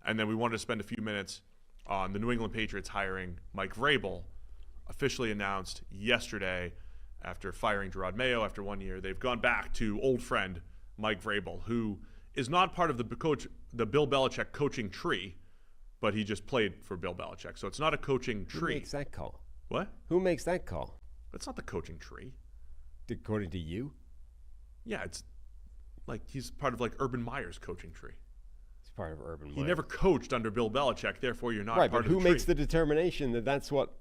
And then we wanted to spend a few minutes on the New England Patriots hiring Mike Vrabel, officially announced yesterday after firing Jerod Mayo after 1 year. They've gone back to old friend Mike Vrabel, who is not part of the Bill Belichick coaching tree, but he just played for Bill Belichick. So it's not a coaching tree. Who makes that call? What? Who makes that call? It's not the coaching tree. According to you? Yeah, it's like he's part of like Urban Meyer's coaching tree. He's part of Urban Meyer. He never coached under Bill Belichick, therefore you're not right, part but of the who tree. makes the determination that that's what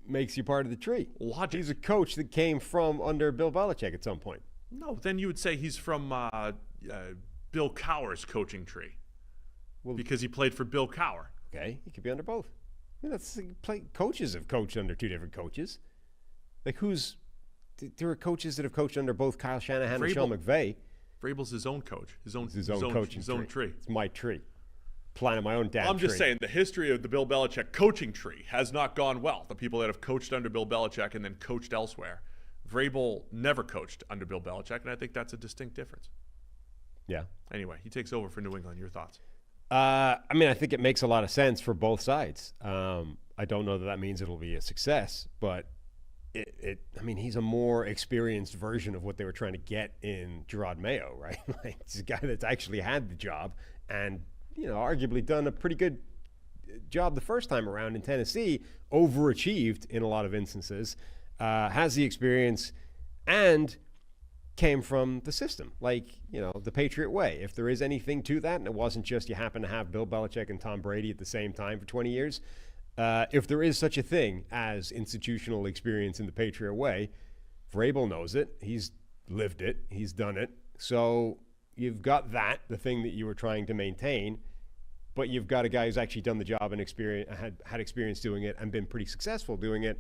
makes you part of the tree? Logic. He's a coach that came from under Bill Belichick at some point. No, then you would say he's from Bill Cowher's coaching tree, because he played for Bill Cowher. Okay, he could be under both. I mean, coaches have coached under two different coaches. Like there are coaches that have coached under both Kyle Shanahan and Sean McVay. Vrabel's his own coach, his own tree. It's my tree. Planting my own damn tree. I'm just saying the history of the Bill Belichick coaching tree has not gone well. The people that have coached under Bill Belichick and then coached elsewhere. Vrabel never coached under Bill Belichick, and I think that's a distinct difference. Yeah. Anyway, he takes over for New England. Your thoughts? I mean, I think it makes a lot of sense for both sides. I don't know that means it'll be a success, but I mean, he's a more experienced version of what they were trying to get in Jerod Mayo, right? Like, he's a guy that's actually had the job and, arguably done a pretty good job the first time around in Tennessee, overachieved in a lot of instances, has the experience, and came from the system, like, the Patriot way. If there is anything to that, and it wasn't just you happen to have Bill Belichick and Tom Brady at the same time for 20 years, if there is such a thing as institutional experience in the Patriot way, Vrabel knows it. He's lived it. He's done it. So you've got that, the thing that you were trying to maintain, but you've got a guy who's actually done the job and had experience doing it and been pretty successful doing it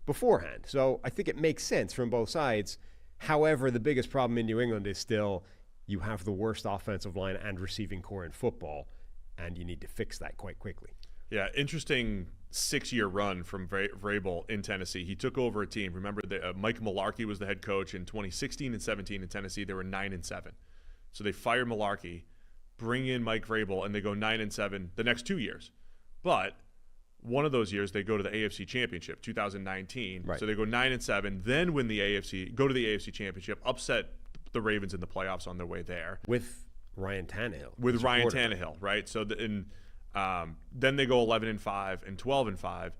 beforehand. So I think it makes sense from both sides. However, the biggest problem in New England is still you have the worst offensive line and receiving core in football, and you need to fix that quite quickly. Yeah, interesting 6-year run from Vrabel in Tennessee. He took over a team. Remember, Mike Mularkey was the head coach in 2016 and 17 in Tennessee. They were 9-7. So they fired Mularkey, bring in Mike Vrabel, and they go 9-7 the next 2 years. But one of those years they go to the AFC Championship, 2019. Right. So they go 9-7, then win the go to the AFC Championship, upset the Ravens in the playoffs on their way there with Ryan Tannehill. Right? So then they go 11-5 and 12-5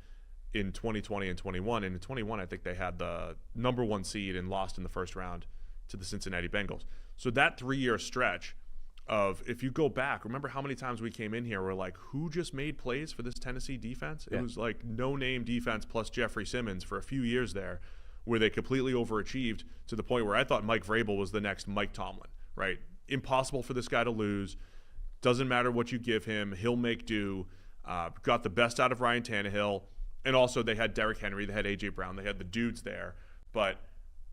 in 2020 and 21. And in 21, I think they had the number 1 seed and lost in the first round to the Cincinnati Bengals. So that 3-year stretch of, if you go back, remember how many times we came in here, we're like, who just made plays for this Tennessee defense? Yeah. It was like no-name defense plus Jeffrey Simmons for a few years there, where they completely overachieved to the point where I thought Mike Vrabel was the next Mike Tomlin, right? Impossible for this guy to lose. Doesn't matter what you give him, he'll make do. Got the best out of Ryan Tannehill. And also they had Derrick Henry, they had A.J. Brown, they had the dudes there. But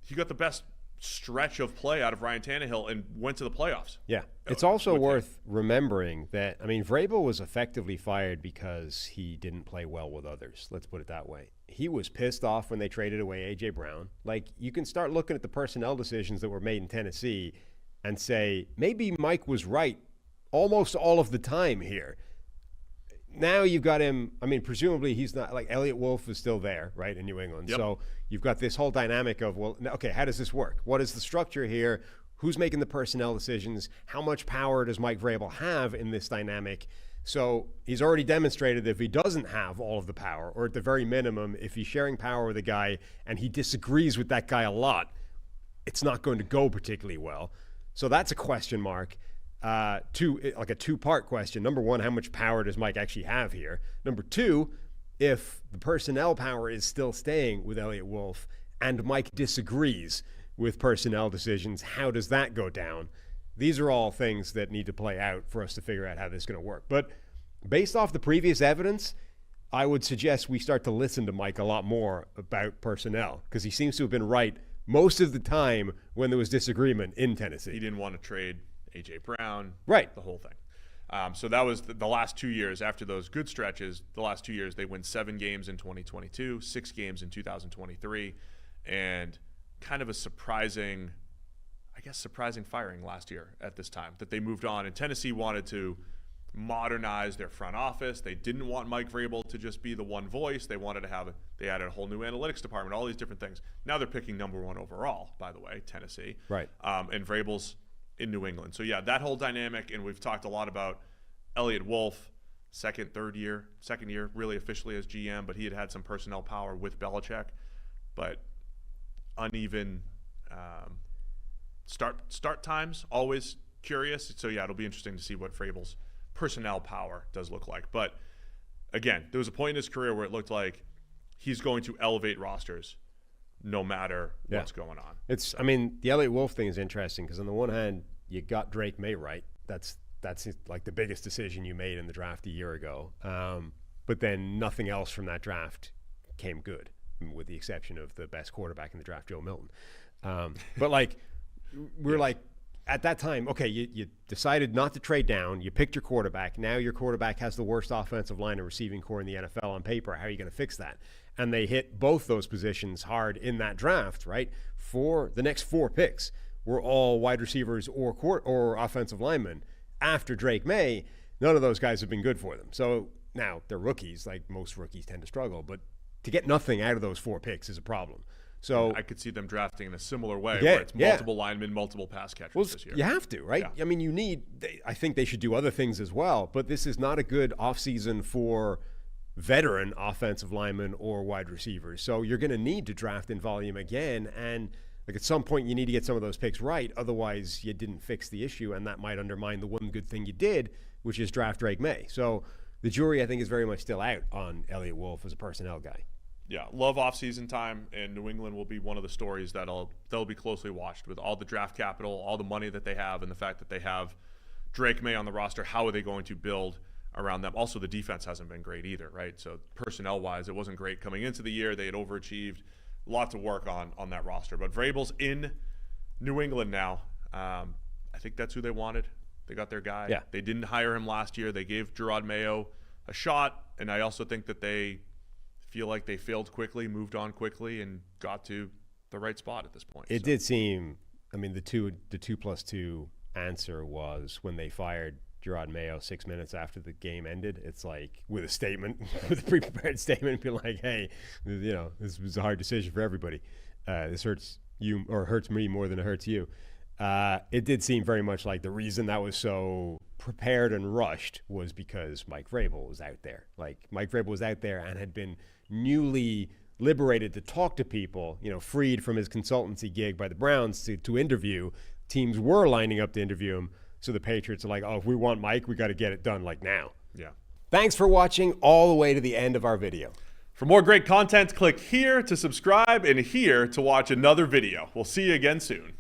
he got the best stretch of play out of Ryan Tannehill and went to the playoffs. Yeah. It's also worth remembering that, Vrabel was effectively fired because he didn't play well with others. Let's put it that way. He was pissed off when they traded away A.J. Brown. Like, you can start looking at the personnel decisions that were made in Tennessee and say, maybe Mike was right almost all of the time here. Now you've got him, presumably he's not, like, Elliot Wolf is still there, right, in New England. Yep. So you've got this whole dynamic of, well, okay, how does this work? What is the structure here? Who's making the personnel decisions? How much power does Mike Vrabel have in this dynamic? So he's already demonstrated that if he doesn't have all of the power, or at the very minimum, if he's sharing power with a guy and he disagrees with that guy a lot, it's not going to go particularly well. So that's a question mark. A two-part question. Number one, how much power does Mike actually have here? Number two, if the personnel power is still staying with Elliot Wolf and Mike disagrees with personnel decisions, how does that go down? These are all things that need to play out for us to figure out how this is going to work. But based off the previous evidence, I would suggest we start to listen to Mike a lot more about personnel, because he seems to have been right most of the time when there was disagreement in Tennessee. He didn't want to trade A.J. Brown, right? The whole thing. So that was the last 2 years after those good stretches. The last 2 years, they win 7 games in 2022, 6 games in 2023, and kind of a surprising firing last year at this time that they moved on. And Tennessee wanted to modernize their front office. They didn't want Mike Vrabel to just be the one voice. They wanted to have they added a whole new analytics department, all these different things. Now they're picking number 1 overall, by the way, Tennessee. Right. And Vrabel's in New England. So yeah, that whole dynamic, and we've talked a lot about Elliot Wolf, second year really officially as GM, but he had some personnel power with Belichick, but uneven start times, always curious. So yeah, it'll be interesting to see what Vrabel's personnel power does look like. But again, there was a point in his career where it looked like he's going to elevate rosters no matter what's going on. The Elliot Wolf thing is interesting because on the one hand, you got Drake May right. That's like the biggest decision you made in the draft a year ago. But then nothing else from that draft came good, with the exception of the best quarterback in the draft, Joe Milton. But like, we're like, at that time, okay, you decided not to trade down. You picked your quarterback. Now your quarterback has the worst offensive line and receiving core in the NFL on paper. How are you going to fix that? And they hit both those positions hard in that draft, right? For the next 4 picks were all wide receivers or offensive linemen. After Drake May, none of those guys have been good for them. So now they're rookies, like most rookies tend to struggle. But to get nothing out of those 4 picks is a problem. So I could see them drafting in a similar way, where it's multiple linemen, multiple pass catchers this year. You have to, right? Yeah. I mean, I think they should do other things as well, but this is not a good offseason for veteran offensive linemen or wide receivers. So you're going to need to draft in volume again, and like at some point you need to get some of those picks right. Otherwise, you didn't fix the issue, and that might undermine the one good thing you did, which is draft Drake May. So the jury, I think, is very much still out on Elliot Wolf as a personnel guy. Yeah, love off-season time, and New England will be one of the stories they'll be closely watched with all the draft capital, all the money that they have, and the fact that they have Drake May on the roster. How are they going to build around them? Also, the defense hasn't been great either, right? So personnel-wise, it wasn't great coming into the year. They had overachieved. A lot to work on that roster. But Vrabel's in New England now. I think that's who they wanted. They got their guy. Yeah. They didn't hire him last year. They gave Jerod Mayo a shot, and I also think that they feel like they failed quickly, moved on quickly, and got to the right spot at this point. It did seem, the 2+2 answer was when they fired Jerod Mayo 6 minutes after the game ended. It's like with a statement, with a pre-prepared statement, be like, hey, this was a hard decision for everybody. This hurts you or hurts me more than it hurts you. It did seem very much like the reason that was so prepared and rushed was because Mike Vrabel was out there. Like Mike Vrabel was out there and had been newly liberated to talk to people, freed from his consultancy gig by the Browns to interview. Teams were lining up to interview him. So the Patriots are like, oh, if we want Mike, we got to get it done like now. Yeah. Thanks for watching all the way to the end of our video. For more great content, click here to subscribe and here to watch another video. We'll see you again soon.